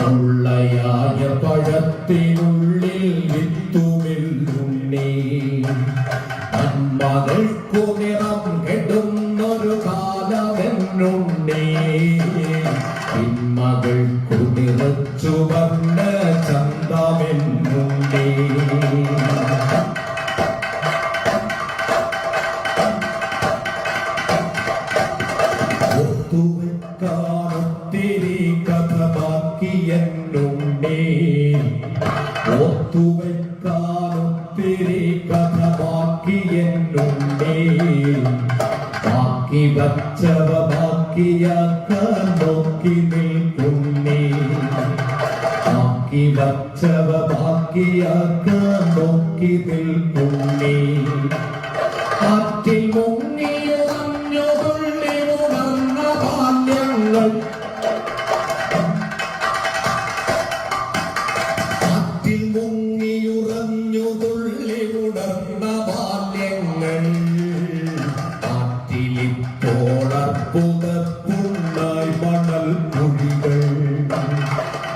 ഉള്ളയായ പഴത്തിനുള്ളിൽ വിത്തുമില്ലുണ്ണി നന്മകൾക്കു നിറം കെടുന്നൊരു കാലമെന്നുണ്ണി തിന്മകൾക്കു നിറച്ചു വന്ന ചന്തമെന്നുണ്ണി ഒത്തുവെക്കാനൊത്തിരി കഥ ബാക്കിയെന്നുണ്ണി ഒത്തുവെക്കാനൊത്തിരി കഥ ബാക്കിയെന്നുണ്ണി ബാക്കി വച്ചവ ബാക്കിയാക്കാൻ നോക്കി നിൽക്കുന്നേ ബാക്കി വച്ചവ ബാക്കിയാക്കാൻ നോക്കി നിൽക്കുന്നേ കാറ്റിൽ മുങ്ങിയുറഞ്ഞു തുള്ളി ഉണർന്ന ബാല്യങ്ങൾ കാറ്റിൽ മുങ്ങിയുറഞ്ഞു തുള്ളി ഉണർന്ന ബാല്യങ്ങൾ കാറ്റിലിപ്പോളർപ്പുതപ്പുണ്ടായി മണൽ കുഴികൾ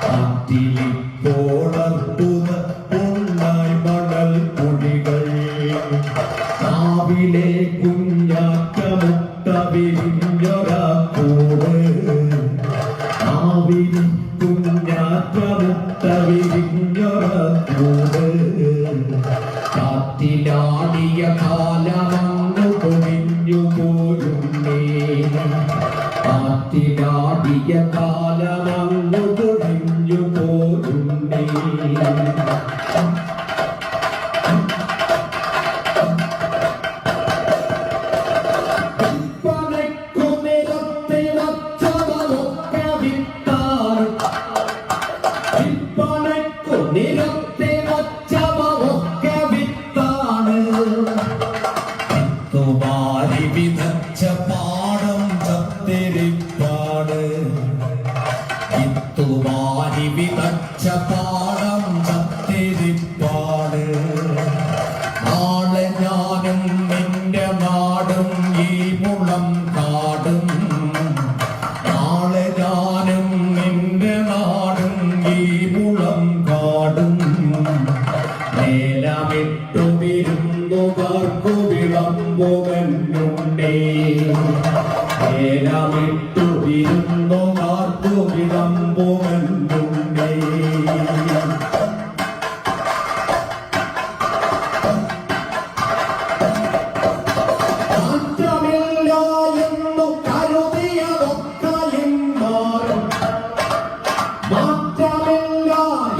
കാറ്റിലിപ്പോളർപ്പുതപ്പുണ്ടായി മണൽ കുഴികൾ നാവിലെ കുഞ്ഞാറ്റ മുട്ട വിരിഞ്ഞൊരാ കൂട് നാവിലെ കുഞ്ഞാറ്റ മുട്ട വിരിഞ്ഞൊരാ കൂട് കാറ്റിലാടിയ കാലമങ്ങു പൊഴിഞ്ഞു പോരുന്നേ കാറ്റിലാടിയ കാലമങ്ങു പൊഴിഞ്ഞു പോരുന്നേ വിതച്ച പാടം ചത്തിരിപ്പാട് ഇത്തുവാരി വിതച്ച പാടം ചത്തിരിപ്പാട് നാളെ ഞാനും നിന്റെ നാടും ഈ മുളം കാടും നാളെ ഞാനും നിന്റെ നാടും ഈ മുളം കാടും നേലമിട്ടു വിരുന്നുകാർക്കു വിളമ്പുമെന്നുണ്ടേ നേലമിട്ടു വിരുന്നുകാർക്കു വിളമ്പുമെന്നുണ്ടേ മാറ്റമില്ല എന്നു കരുതിയതൊക്കെയും മാറും മാറ്റമില്ല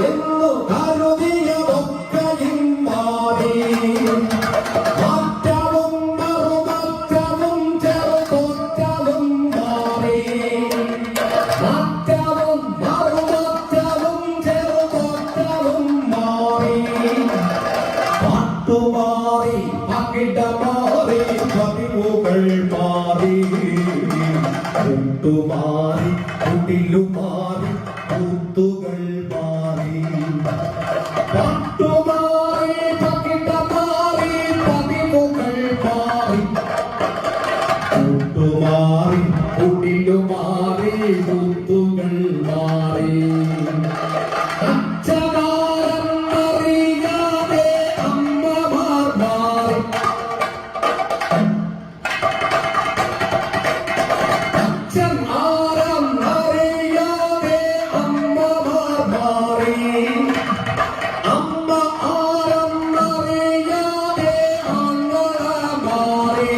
എന്നു കരുതിയതൊക്കെയും മാറി മാറ്റവും മറുമാറ്റവും ചെറുതോറ്റവും മാറി മാറ്റവും മറുമാറ്റവും ചെറുതോറ്റവും മാറി പാട്ടുമാറി പകിടമാറി പതിവുകൾ മാറി കൂട്ടുമാറി കുടിലുമാറി കൂത്തുകൾ മാറി പാട്ടുമാറി പകിടമാറി പതിവുകൾ മാറി കൂട്ടുമാറി കുടിലുമാറി കൂത്തുകൾ മാറി അറിയാതെ അമ്മമാർ മാറി അച്ഛൻ അറിയാതെ അമ്മമാർ മാറി അമ്മ അറിയാതെ അങ്ങള മാറി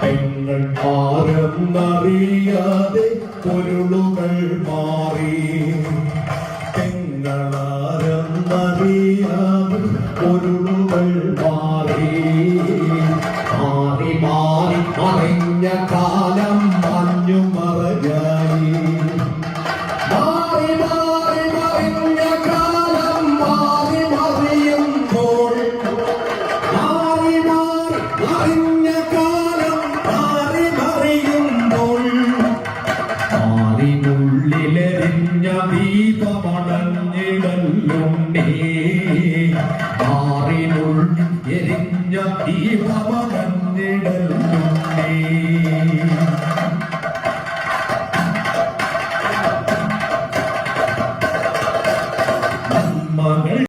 പെങ്ങൾ അറിയാതെ പൊരുളുകൾ മാറി പെങ്ങളറിയാതെ പൊരുളുകൾ മാറി മാറി മാറി മറിഞ്ഞ കാലം മഞ്ഞു മറയായി മാറി മാറി മറിഞ്ഞ കാലം മാറി മറിയുമ്പോൾ മാറി മാറി മറിഞ്ഞ കാലം മാറി മറിയുമ്പോൾ മാറിനുള്ളിലെറിഞ്ഞ ദീപമണഞ്ഞിടലുണ്ടേ മാറിനുള്ളിൽ എരിഞ്ഞ ദീപമണഞ്ഞിടലുണ്ടേ നന്മകൾ